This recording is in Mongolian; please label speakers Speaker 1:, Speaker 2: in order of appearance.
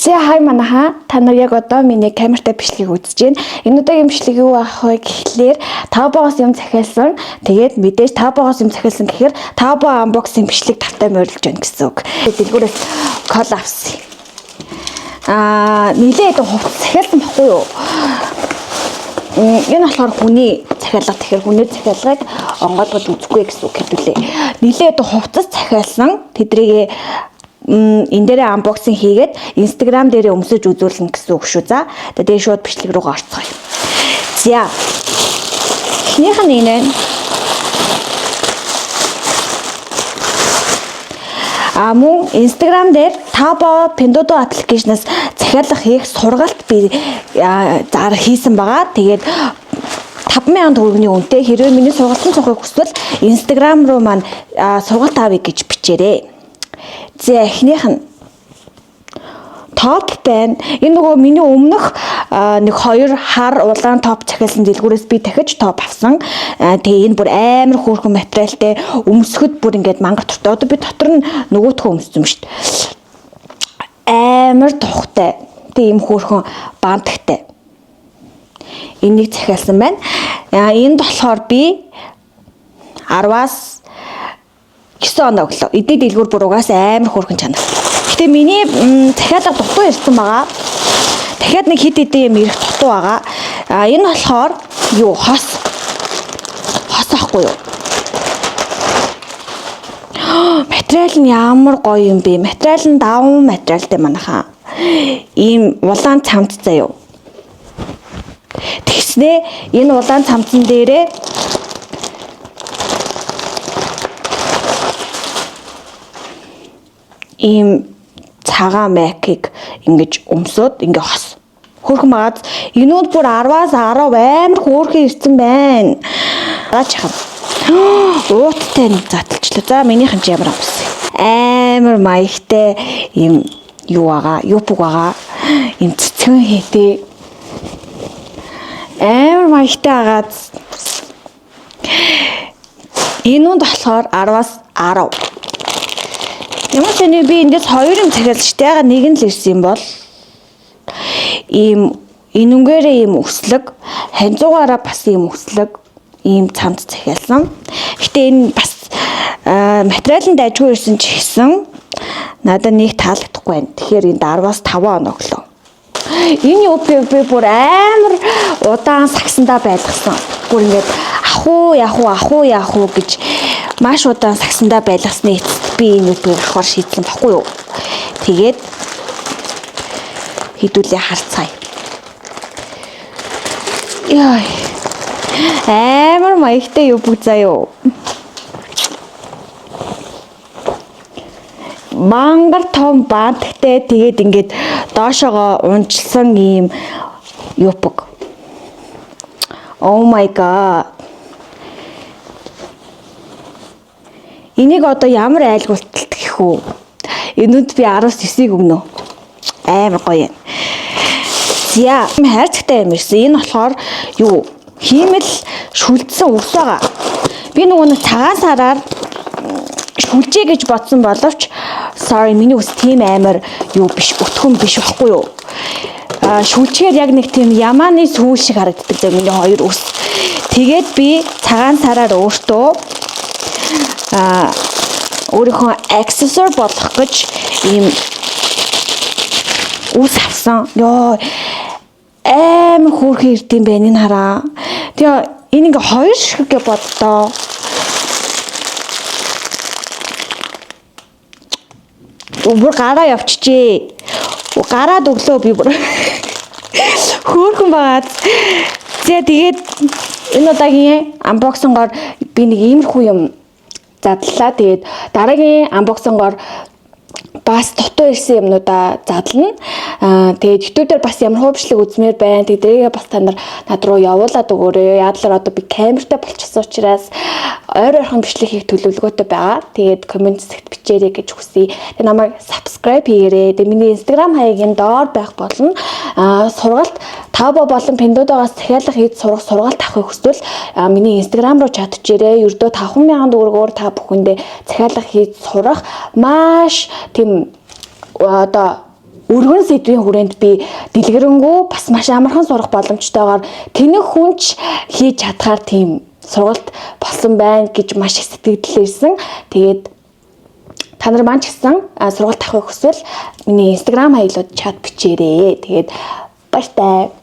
Speaker 1: За хай манаха та нар яг одоо миний камертай бичлэгийг үзэж байна. Энэ удаагийн бичлэг юу ах вэ гэхлээр Taobao-оос юм захиалсан. Тэгээд мэдээж Taobao-оос юм захиалсан гэхээр Taobao unboxing бичлэг тавтай морилж байна гэсэн үг. Дэлгүүрээс кол авсан. Нилээд хувц захиалсан баггүй юу? Энэ болохоор хүний захиалга тэгэхээр хүний захиалгыг онгойлгож үзэхгүй гэсэн үг хэвлээ. Нилээд хувцас захиалсан тэдрийг энэ дээрээ unboxing хийгээд Instagram дээрээ өмсөж үзүүлнэ гэсэн үг шүү. За тэгээд шууд бичлэг рүү орцгоё. За. Эхнийх нь энэ. Мөн Instagram дээр Taobao Pinduoduo аппликейшнээс захиалга хийх сургалт би хийсэн байгаа. Тэгээд 5,000 төгрөгийн үнэтэй хэрвээ миний сургалтын цохыг хүсвэл Instagram руу маань сургалт авъя гэж бичээрэй. За эхнийх нь топ байна. Энэ нөгөө миний өмнөх нэг хоёр хар улаан топ захиалсан дэлгүүрээс би дахиж топ авсан. Тэгээ энэ бүр амар хөөрхөн материалтай өмсөхөд бүр ингээд мангар туртай. Одоо би дотор нь нөгөөтгөө өмссөн шүү дээ. Амар тухтай. Тэгээ ийм хөөрхөн банттай. Энийг захиалсан байна. Энд болохоор би 10-аас 9 оноо өглөө. Эдний дэлгүүр бүр угаасаа амар хөөрхөн чанар. Гэтэ миний захиалга дутуу ирсэн байгаа. Дахиад нэг хэд хэдэн юм ирэх дутуу байгаа. Энэ болохоор юу хос ахгүй юу? Материал нь ямар гоё юм бэ? Материал нь даван материалтай манайхаа. Ийм улаан цамц заяа. Тэгснээ энэ улаан цамцан дээрээ ийм цагаан майкийг ингэж өмсөд ингээ хос хөөрхөн магад энүүд бүр 10-аас 10 амар хөөрхөн ирсэн байна. Аач хам. Ууттай задлчлаа. За минийх нь ямар амс. Амар маягтай ийм юу байгаа, юпг байгаа. Ийм цэцгэн хийтэй. Амар маягтай агаад энүүд болохоор 10-аас 10. Ямар ч нэг би эндээс хоёр юм захиалж штэ. Яга нэг нь л ирсэн юм бол ийм энүнгээрээ ийм өслөг, ханзуугаараа бас ийм өслөг, ийм цамц захиалсан. Гэтэ энэ бас материалын дайжгүй ирсэн ч гэсэн надад нэг таалагдахгүй байна. Тэгэхээр энд 10-аас 5 оноо өглөө. Энэ UPB бүр амар удаан сагсандаа байлгасан. Бүр ингээд ах уу гэж маш удаан сагсандаа байлгасны эцэст би энэ үгээр авахар шийдсэн баггүй юу. Тэгээд хідүүлээ харцгаая. Яй. Амар маягтай юу бүгд заяа. Мангар том банттай тэгээд ингээд доошоогоо унжсан ийм юпг. Oh my god. Энийг одоо ямар айлгуулталт гэх үү? Энүүд би 19-ийг өгнө. Амар гоё юм. За, хайрцагтай юм ирсэн. Энэ болохоор юу? Хиймэл шүлдсэн ус байгаа. Би нөгөө нэг цагаан сараар шүлжээ гэж бодсон боловч sorry миний ус тийм амар юу биш, өтгөн биш байхгүй юу? Шүлжгээр яг нэг тийм ямааны сүүл шиг харагддаг зэ миний хоёр ус. Тэгээд би цагаан сараар өөртөө өөрийнхөө аксессуар болох гэж ийм ус авсан. Йоо амар хөөрхөн ирдэм байх энэ хараа. Тэгээ энэ ингээ хоёр шиг гэж боддоо. Бүр гараа явчихжээ. Гараад өглөө би бүр хөөрхөн байгаад. За тэгээд энэ удаагийн unboxing-оор би нэг иймэрхүү юм задлаа. Тэгээд дараагийн unboxing-оор бас дутуу ирсэн юмнуудаа задлана. Тэгээд YouTube дээр бас ямар хөвчлэг үзмээр байна. Тэдрийгээ бас та нар над руу явуулаад өгөөрэй. Яадлаар одоо би камертай болчихсон учраас ойрхон бичлэг хийх төлөвлөгөөтэй байгаа. Тэгээд комент хэсэгт бичээрэй гэж хүсье. Тэгээд намайг subscribe хийгээрэй. Тэгээд миний Instagram хаягийн доор байх болно. Сургалт Taobao болон Pinduoduo-оос захиалга хийж сургалт авахыг хүсвэл миний Instagram руу чатчихээрэй. Ердөө 5,000 төгрөгөөр та бүхэндээ захиалга хийж сурах маш тийм одоо өргөн сэдвийн хүрээнд би дэлгэрэнгүй бас маш амархан сурах боломжтойгоор тэнэг хүнч хийж чадхаар тийм сургалт болсон байна гэж маш их сэтгэл ирсэн. Тэгээд та нар маань ч гэсэн сургалт авахыг хүсвэл миний Instagram хаягдлууд чат бичээрэй. Тэгээд баяртай.